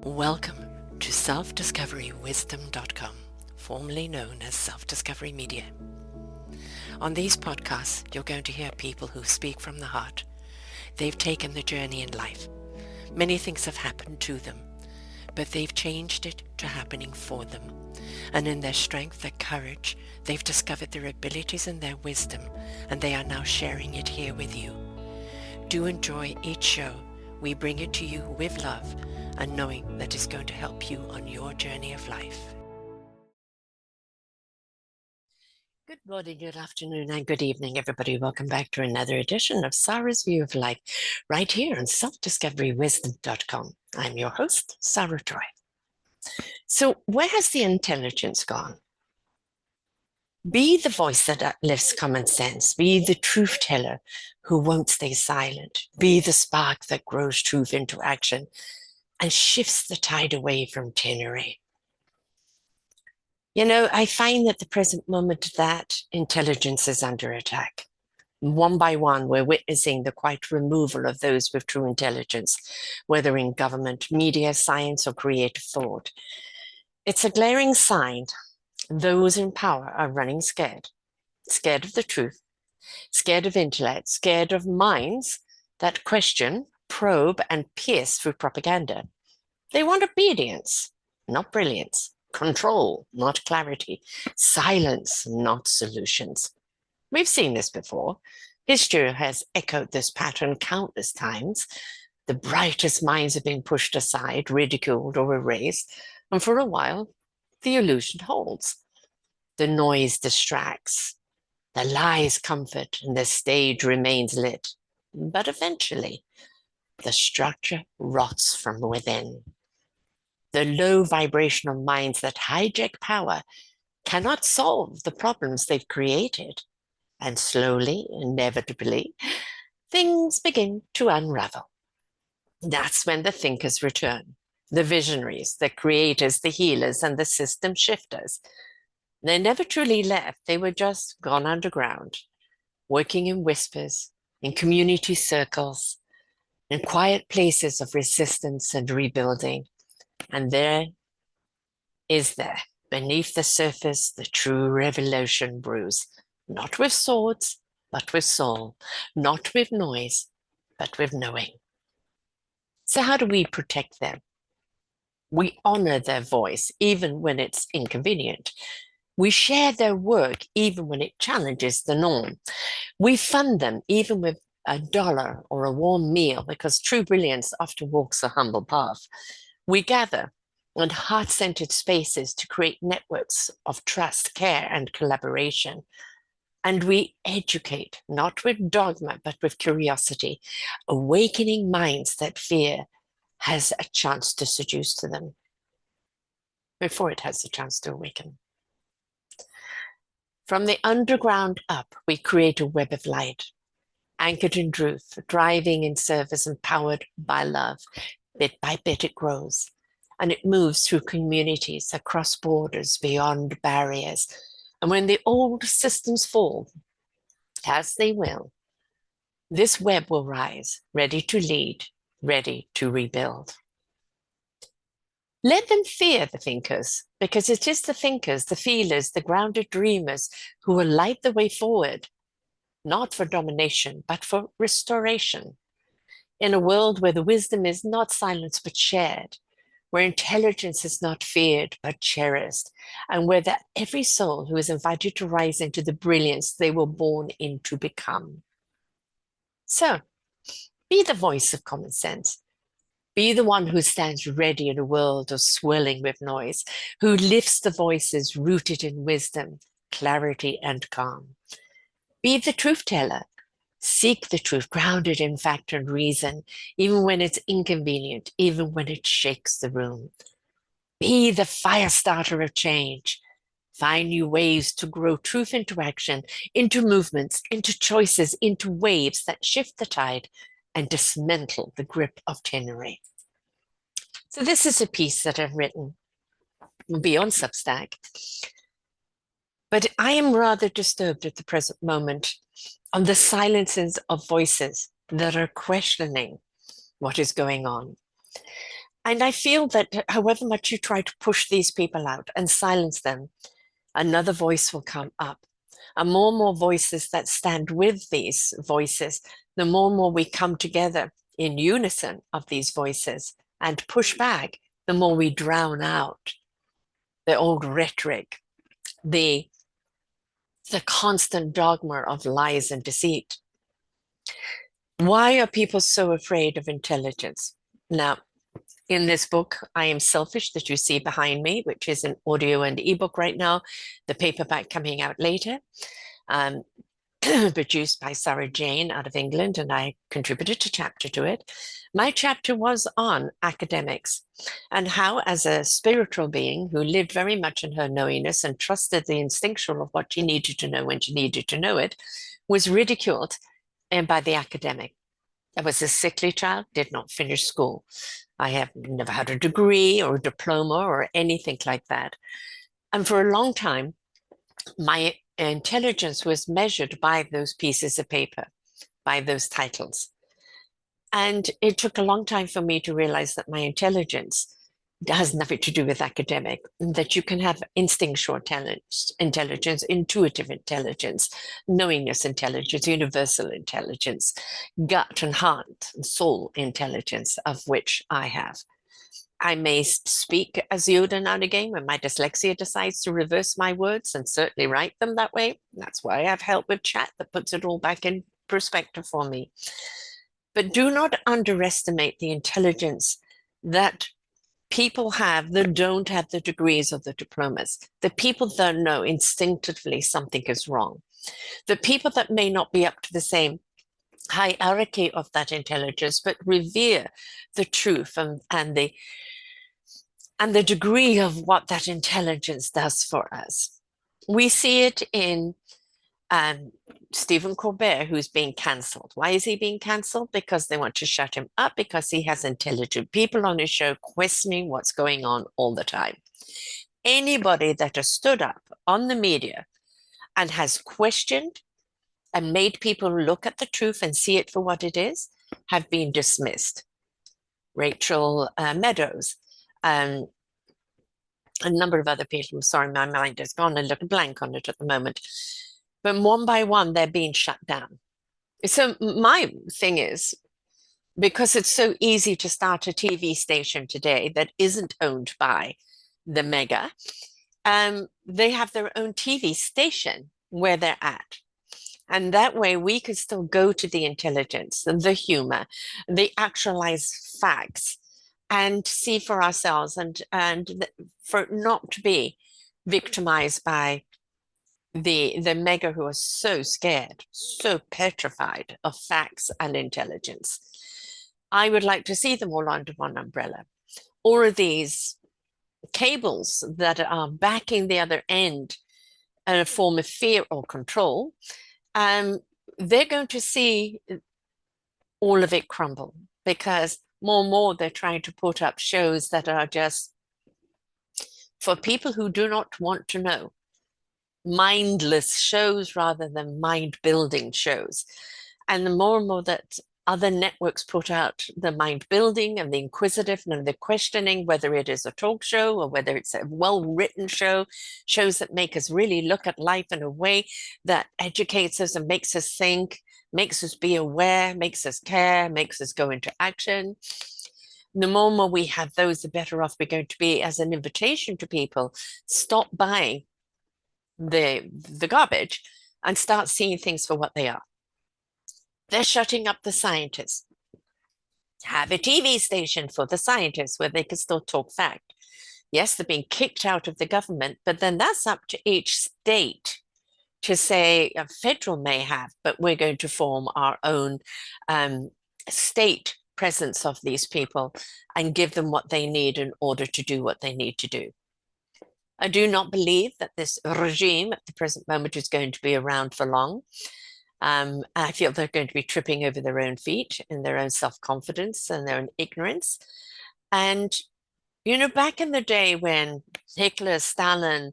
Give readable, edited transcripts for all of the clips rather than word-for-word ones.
Welcome to selfdiscoverywisdom.com, formerly known as Self-Discovery Media. On these podcasts, you're going to hear people who speak from the heart. They've taken the journey in life. Many things have happened to them, but they've changed it to happening for them. And in their strength, their courage, they've discovered their abilities and their wisdom, and they are now sharing it here with you. Do enjoy each show. We bring it to you with love and knowing that it's going to help you on your journey of life. Good morning, good afternoon, and good evening, everybody. Welcome back to another edition of Sarah's View of Life, right here on selfdiscoverywisdom.com. I'm your host, Sarah Troy. So where has the intelligence gone? Be the voice that uplifts common sense. Be the truth teller who won't stay silent. Be the spark that grows truth into action and shifts the tide away from tyranny. You know, I find at the present moment that intelligence is under attack. One by one, we're witnessing the quiet removal of those with true intelligence, whether in government, media, science, or creative thought. It's a glaring sign those in power are running scared. Scared of the truth, scared of intellect, scared of minds that question, probe, and pierce through propaganda. They want obedience, not brilliance. Control, not clarity. Silence, not solutions. We've seen this before. History has echoed this pattern countless times. The brightest minds have been pushed aside, ridiculed, or erased, and for a while, the illusion holds. The noise distracts. The lies comfort, and the stage remains lit. But eventually, the structure rots from within. The low vibrational minds that hijack power cannot solve the problems they've created. And slowly, inevitably, things begin to unravel. That's when the thinkers return, the visionaries, the creators, the healers, and the system shifters. They never truly left. They were just gone underground, working in whispers, in community circles, in quiet places of resistance and rebuilding. And there, beneath the surface, the true revolution brews, not with swords, but with soul, not with noise, but with knowing. So how do we protect them? We honor their voice, even when it's inconvenient. We share their work, even when it challenges the norm. We fund them, even with $1 or a warm meal, because true brilliance often walks a humble path. We gather in heart-centered spaces to create networks of trust, care, and collaboration. And we educate, not with dogma, but with curiosity, awakening minds that fear has a chance to seduce to them before it has a chance to awaken. From the underground up, we create a web of light, anchored in truth, driving in service and powered by love. Bit by bit it grows, and it moves through communities, across borders, beyond barriers. And when the old systems fall, as they will, this web will rise, ready to lead, ready to rebuild. Let them fear the thinkers, because it is the thinkers, the feelers, the grounded dreamers who will light the way forward, not for domination, but for restoration. In a world where the wisdom is not silenced but shared, where intelligence is not feared but cherished, and where every soul who is invited to rise into the brilliance they were born in to become. So, be the voice of common sense. Be the one who stands ready in a world of swirling with noise, who lifts the voices rooted in wisdom, clarity, and calm. Be the truth teller. Seek the truth, grounded in fact and reason, even when it's inconvenient, even when it shakes the room. Be the fire starter of change. Find new ways to grow truth into action, into movements, into choices, into waves that shift the tide and dismantle the grip of tyranny. So this is a piece that I've written beyond Substack, but I am rather disturbed at the present moment on the silences of voices that are questioning what is going on. And I feel that however much you try to push these people out and silence them, another voice will come up. And more voices that stand with these voices, the more we come together in unison of these voices and push back, the more we drown out the old rhetoric, the constant dogma of lies and deceit. Why are people so afraid of intelligence? Now, in this book, I Am Selfish, that you see behind me, which is an audio and ebook right now, the paperback coming out later, um, produced by Sarah Jane out of England, and I contributed a chapter to it. My chapter was on academics and how, as a spiritual being who lived very much in her knowingness and trusted the instinctual of what she needed to know when she needed to know it, was ridiculed by the academic. I was a sickly child, did not finish school. I have never had a degree or a diploma or anything like that. And for a long time, my intelligence was measured by those pieces of paper, by those titles. And it took a long time for me to realize that my intelligence has nothing to do with academic, that you can have instinctual intelligence, intuitive intelligence, knowingness intelligence, universal intelligence, gut and heart and soul intelligence, of which I have. I may speak as Yoda now and again when my dyslexia decides to reverse my words and certainly write them that way. That's why I have help with chat that puts it all back in perspective for me. But do not underestimate the intelligence that people have that don't have the degrees or the diplomas, the people that know instinctively something is wrong, the people that may not be up to the same hierarchy of that intelligence, but revere the truth and the degree of what that intelligence does for us. We see it in Stephen Colbert, who's being cancelled. Why is he being cancelled? Because they want to shut him up, because he has intelligent people on his show questioning what's going on all the time. Anybody that has stood up on the media and has questioned and made people look at the truth and see it for what it is have been dismissed. Rachel Meadows, a number of other people. I'm sorry, my mind has gone a little blank on it at the moment. But one by one, they're being shut down. So my thing is, because it's so easy to start a TV station today that isn't owned by the mega, they have their own TV station where they're at. And that way we could still go to the intelligence, the humor, the actualized facts, and see for ourselves and for not to be victimized by the mega who are so scared, so petrified of facts and intelligence. I would like to see them all under one umbrella. All of these cables that are backing the other end in a form of fear or control, they're going to see all of it crumble, because more and more they're trying to put up shows that are just for people who do not want to know, mindless shows rather than mind building shows. And the more and more that other networks put out the mind building and the inquisitive and the questioning, whether it is a talk show or whether it's a well-written show, shows that make us really look at life in a way that educates us and makes us think, makes us be aware, makes us care, makes us go into action. The more and more we have those, the better off we're going to be. As an invitation to people, stop buying the garbage and start seeing things for what they are. They're shutting up the scientists. Have a TV station for the scientists where they can still talk fact. Yes, they're being kicked out of the government, but then that's up to each state to say, a federal may have, but we're going to form our own state presence of these people and give them what they need in order to do what they need to do. I do not believe that this regime at the present moment is going to be around for long. I feel they're going to be tripping over their own feet in their own self-confidence and their own ignorance. And, you know, back in the day when Hitler, Stalin,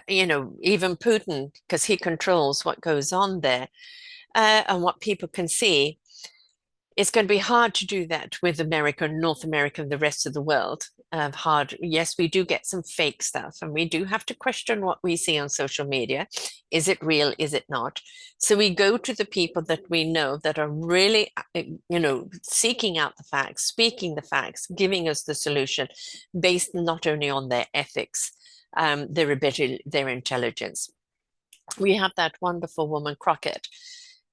you know, even Putin, because he controls what goes on there and what people can see, It's going to be hard to do that with America, North America, and the rest of the world. Hard. Yes, we do get some fake stuff, and we do have to question what we see on social media. Is it real? Is it not? So we go to the people that we know that are really, seeking out the facts, speaking the facts, giving us the solution based not only on their ethics, their ability, their intelligence. We have that wonderful woman, Crockett,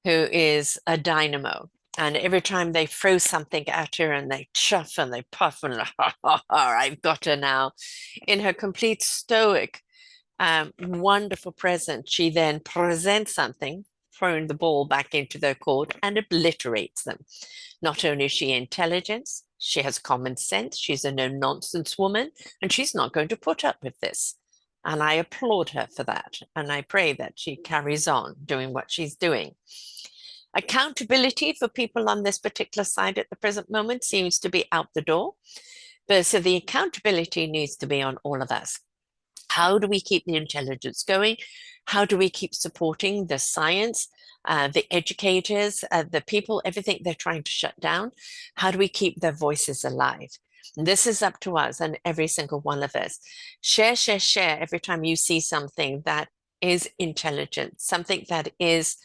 who is a dynamo. And every time they throw something at her and they chuff and they puff and I've got her now. In her complete stoic, wonderful presence, she then presents something, throwing the ball back into their court and obliterates them. Not only is she intelligent, she has common sense, she's a no-nonsense woman, and she's not going to put up with this. And I applaud her for that. And I pray that she carries on doing what she's doing. Accountability for people on this particular side at the present moment seems to be out the door. But so the accountability needs to be on all of us. How do we keep the intelligence going? How do we keep supporting the science, the educators, the people, everything they're trying to shut down? How do we keep their voices alive? This is up to us and every single one of us. Share, share, share every time you see something that is intelligent, something that is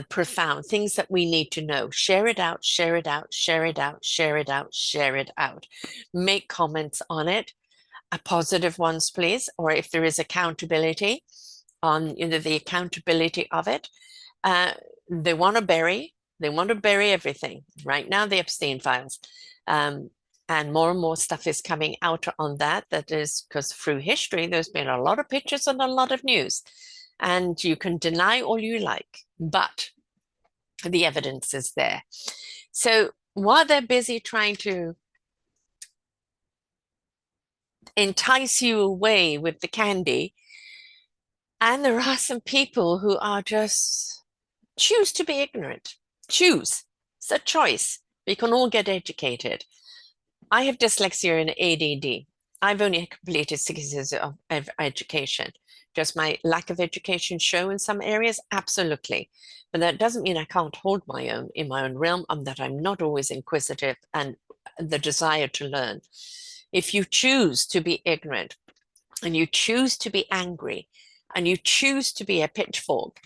profound, things that we need to know. Share it out, share it out, share it out, share it out, share it out. Make comments on it, positive ones, please, or if there is accountability on the accountability of it. They want to bury everything. Right now, the Epstein files. And more stuff is coming out on that. That is because through history, there's been a lot of pictures and a lot of news. And you can deny all you like, but the evidence is there. So while they're busy trying to entice you away with the candy, and there are some people who are just choose to be ignorant. Choose. It's a choice. We can all get educated. I have dyslexia and ADD. I've only completed 6 years of education. Does my lack of education show in some areas? Absolutely. But that doesn't mean I can't hold my own in my own realm and that I'm not always inquisitive and the desire to learn. If you choose to be ignorant and you choose to be angry and you choose to be a pitchfork,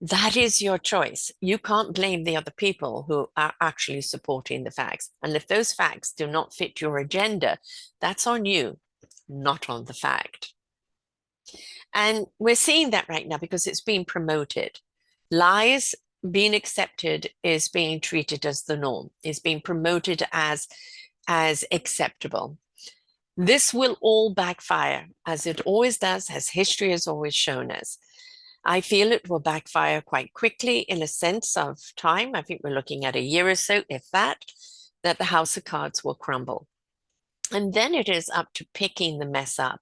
that is your choice. You can't blame the other people who are actually supporting the facts. And if those facts do not fit your agenda, that's on you, not on the fact. And we're seeing that right now because it's being promoted. Lies being accepted is being treated as the norm, is being promoted as acceptable. This will all backfire, as it always does, as history has always shown us. I feel it will backfire quite quickly in a sense of time. I think we're looking at a year or so, if that the house of cards will crumble. And then it is up to picking the mess up.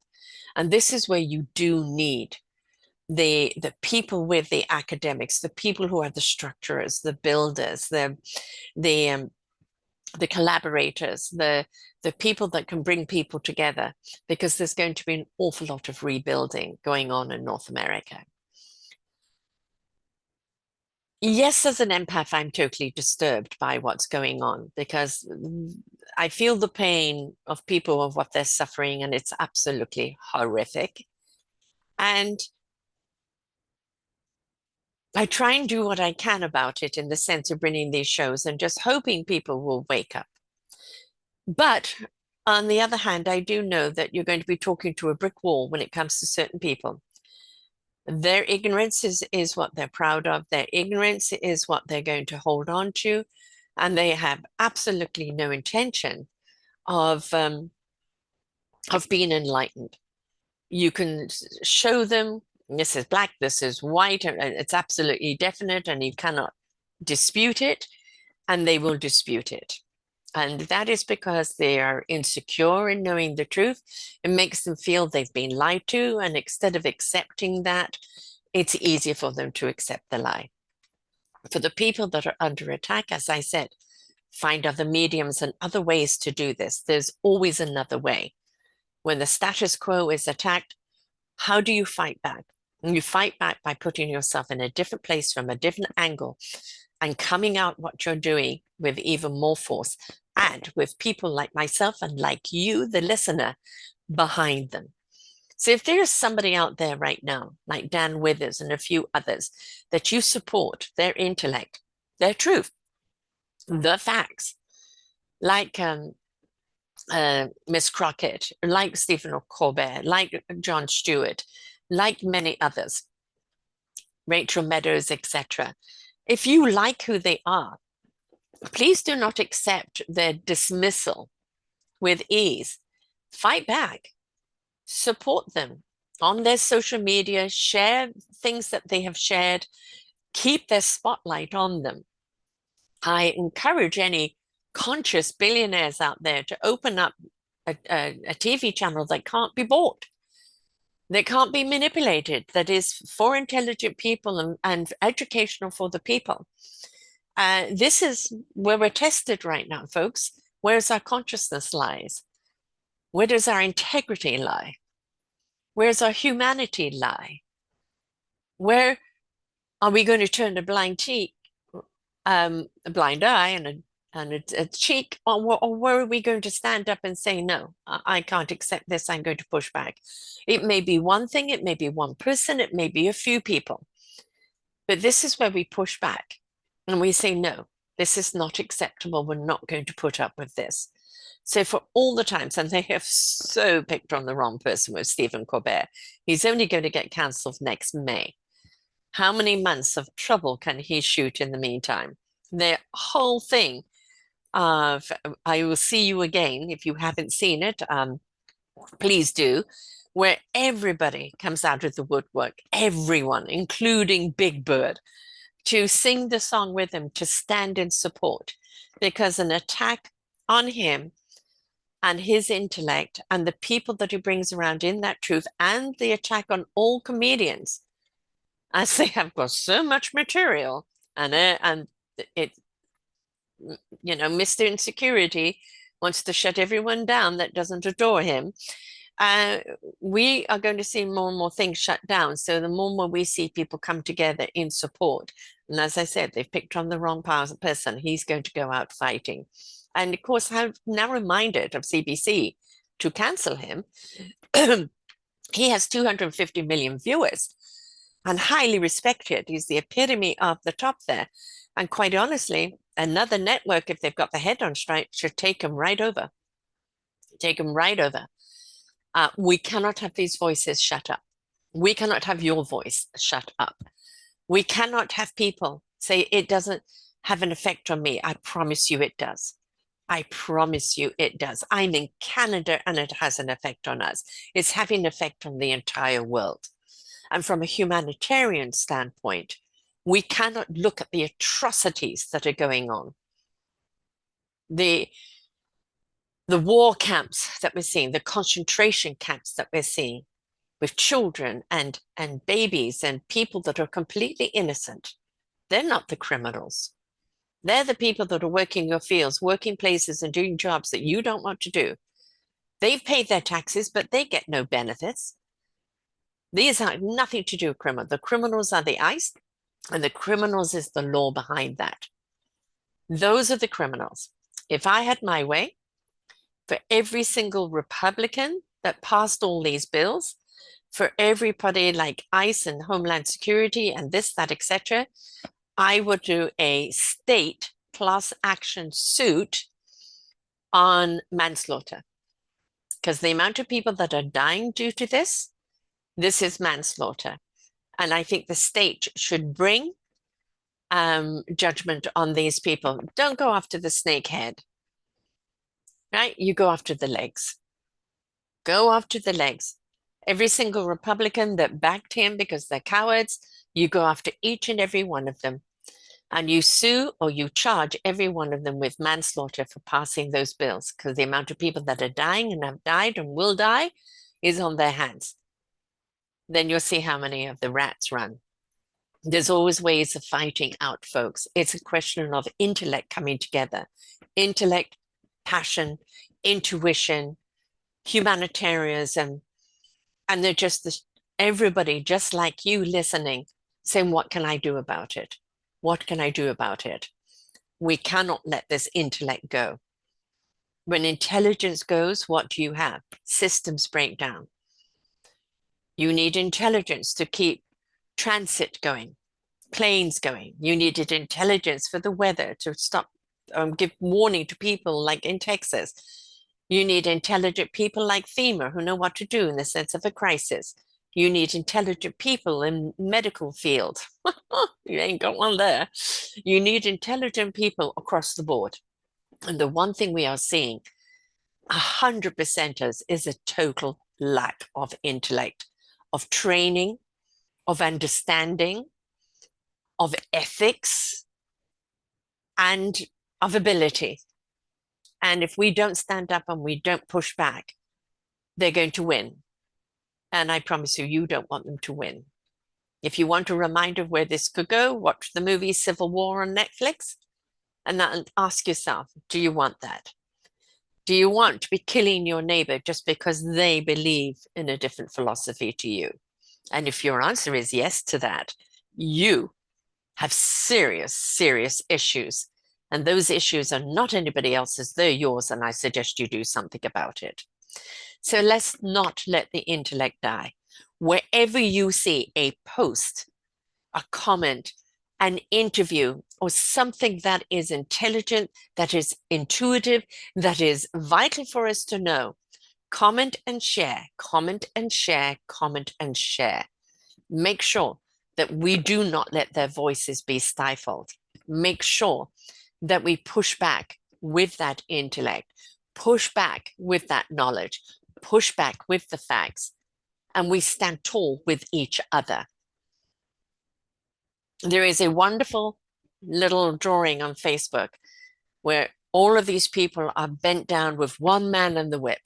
And this is where you do need the people with the academics, the people who are the structurers, the builders, the collaborators, the people that can bring people together, because there's going to be an awful lot of rebuilding going on in North America. Yes, as an empath, I'm totally disturbed by what's going on because I feel the pain of people of what they're suffering, and it's absolutely horrific. And I try and do what I can about it in the sense of bringing these shows and just hoping people will wake up. But on the other hand, I do know that you're going to be talking to a brick wall when it comes to certain people. Their ignorance is what they're proud of. Their ignorance is what they're going to hold on to. And they have absolutely no intention of being enlightened. You can show them this is black, this is white, and it's absolutely definite, and you cannot dispute it, and they will dispute it. And that is because they are insecure in knowing the truth. It makes them feel they've been lied to. And instead of accepting that, it's easier for them to accept the lie. For the people that are under attack, as I said, find other mediums and other ways to do this. There's always another way. When the status quo is attacked, how do you fight back? And you fight back by putting yourself in a different place from a different angle and coming out what you're doing with even more force and with people like myself and like you, the listener, behind them. So if there is somebody out there right now, like Dan Withers and a few others, that you support their intellect, their truth, the facts, like Miss Crockett, like Stephen Colbert, like Jon Stewart, like many others, Rachel Meadows, etc. If you like who they are, please do not accept their dismissal with ease. Fight back, support them on their social media, share things that they have shared, keep their spotlight on them. I encourage any conscious billionaires out there to open up a TV channel that can't be bought, that can't be manipulated, that is for intelligent people and educational for the people. This is where we're tested right now, folks. Where's our consciousness lies? Where does our integrity lie? Where's our humanity lie? Where are we going to turn a blind cheek, a blind eye and a cheek, or where are we going to stand up and say, no, I can't accept this, I'm going to push back? It may be one thing, it may be one person, it may be a few people. But this is where we push back and we say, no, this is not acceptable. We're not going to put up with this. So for all the times, and they have so picked on the wrong person with Stephen Colbert, he's only going to get cancelled next May. How many months of trouble can he shoot in the meantime? The whole thing of I Will See You Again, if you haven't seen it, please do, where everybody comes out of the woodwork, everyone, including Big Bird, to sing the song with him, to stand in support, because an attack on him and his intellect and the people that he brings around in that truth, and the attack on all comedians, as they have got so much material, and it, Mr. Insecurity wants to shut everyone down that doesn't adore him. We are going to see more and more things shut down. So the more and more we see people come together in support, and as I said, they've picked on the wrong person, he's going to go out fighting. And of course, I'm now reminded of CBC to cancel him. He has 250 million viewers and highly respected. He's the epitome of the top there. And quite honestly, another network, if they've got the head on straight, should take him right over. Take him right over. We cannot have these voices shut up. We cannot have your voice shut up. We cannot have people say it doesn't have an effect on me. I promise you it does. I promise you it does. I'm in Canada and it has an effect on us. It's having an effect on the entire world. And from a humanitarian standpoint, we cannot look at the atrocities that are going on. The war camps that we're seeing, the concentration camps that we're seeing with children and babies and people that are completely innocent. They're not the criminals. They're the people that are working your fields, working places and doing jobs that you don't want to do. They've paid their taxes, but they get no benefits. These have nothing to do with criminal. The criminals are the ICE, and the criminals is the law behind that. Those are the criminals. If I had my way, for every single Republican that passed all these bills, for everybody like ICE and Homeland Security and this, that, etc., I would do a state class action suit on manslaughter. Because the amount of people that are dying due to this is manslaughter. And I think the state should bring judgment on these people. Don't go after the snake head, right? You go after the legs. Go after the legs. Every single Republican that backed him because they're cowards, you go after each and every one of them. And you sue or you charge every one of them with manslaughter for passing those bills, because the amount of people that are dying and have died and will die is on their hands. Then you'll see how many of the rats run. There's always ways of fighting out, folks. It's a question of intellect coming together. Intellect, passion, intuition, humanitarianism, and they're just everybody just like you listening, saying, what can I do about it? What can I do about it? We cannot let this intellect go. When intelligence goes, what do you have? Systems break down. You need intelligence to keep transit going, planes going. You needed intelligence for the weather to stop, give warning to people like in Texas. You need intelligent people like FEMA who know what to do in the sense of a crisis. You need intelligent people in medical field. You ain't got one there. You need intelligent people across the board. And the one thing we are seeing, 100%ers, is a total lack of intellect, of training, of understanding, of ethics, and of ability. And if we don't stand up and we don't push back, they're going to win. And I promise you, you don't want them to win. If you want a reminder of where this could go, watch the movie Civil War on Netflix and ask yourself, do you want that? Do you want to be killing your neighbor just because they believe in a different philosophy to you? And if your answer is yes to that, you have serious, serious issues. And those issues are not anybody else's, they're yours. And I suggest you do something about it. So let's not let the intellect die. Wherever you see a post, a comment, an interview, or something that is intelligent, that is intuitive, that is vital for us to know, comment and share, comment and share, comment and share. Make sure that we do not let their voices be stifled. Make sure that we push back with that intellect, push back with that knowledge, push back with the facts, and we stand tall with each other. There is a wonderful little drawing on Facebook where all of these people are bent down with one man and the whip.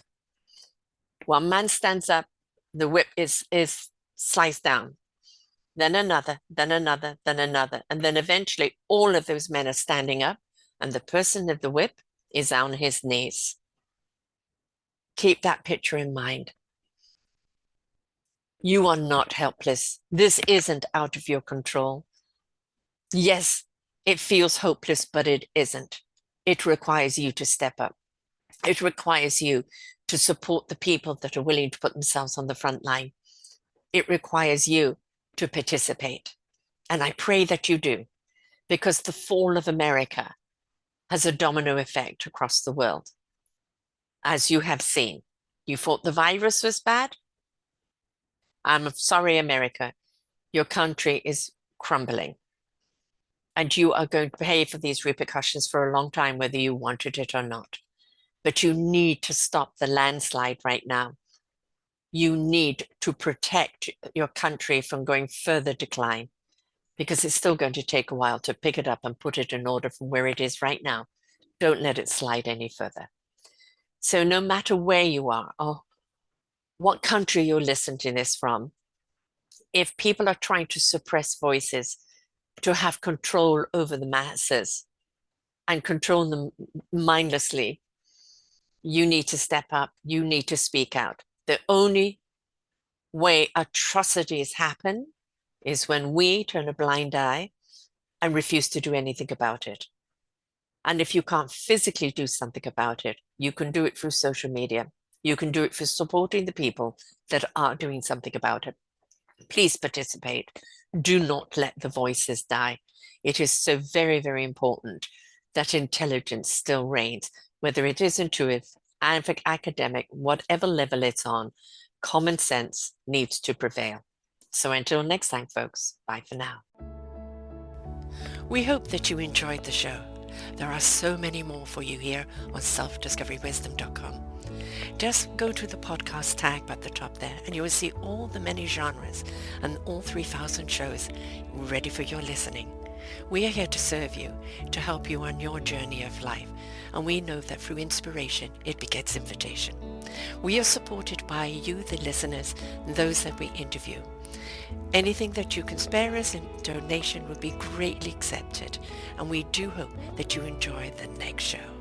One man stands up, the whip is sliced down. Then another, then another, then another. And then eventually all of those men are standing up and the person at the whip is on his knees. Keep that picture in mind. You are not helpless. This isn't out of your control. Yes, it feels hopeless, but it isn't. It requires you to step up. It requires you to support the people that are willing to put themselves on the front line. It requires you to participate. And I pray that you do, because the fall of America has a domino effect across the world. As you have seen, you thought the virus was bad? I'm sorry, America, your country is crumbling. And you are going to pay for these repercussions for a long time, whether you wanted it or not. But you need to stop the landslide right now. You need to protect your country from going further decline, because it's still going to take a while to pick it up and put it in order from where it is right now. Don't let it slide any further. So no matter where you are or what country you're listening to this from, if people are trying to suppress voices, to have control over the masses and control them mindlessly, you need to step up. You need to speak out. The only way atrocities happen is when we turn a blind eye and refuse to do anything about it. And if you can't physically do something about it, you can do it through social media. You can do it for supporting the people that are doing something about it. Please participate. Do not let the voices die. It is so very, very important that intelligence still reigns, whether it is intuitive, academic, whatever level it's on. Common sense needs to prevail. So until next time, folks, bye for now. We hope that you enjoyed the show. There are so many more for you here on selfdiscoverywisdom.com. Just go to the podcast tag at the top there and you will see all the many genres and all 3,000 shows ready for your listening. We are here to serve you, to help you on your journey of life, and we know that through inspiration it begets invitation. We are supported by you, the listeners, and those that we interview. Anything that you can spare us in donation would be greatly accepted, and we do hope that you enjoy the next show.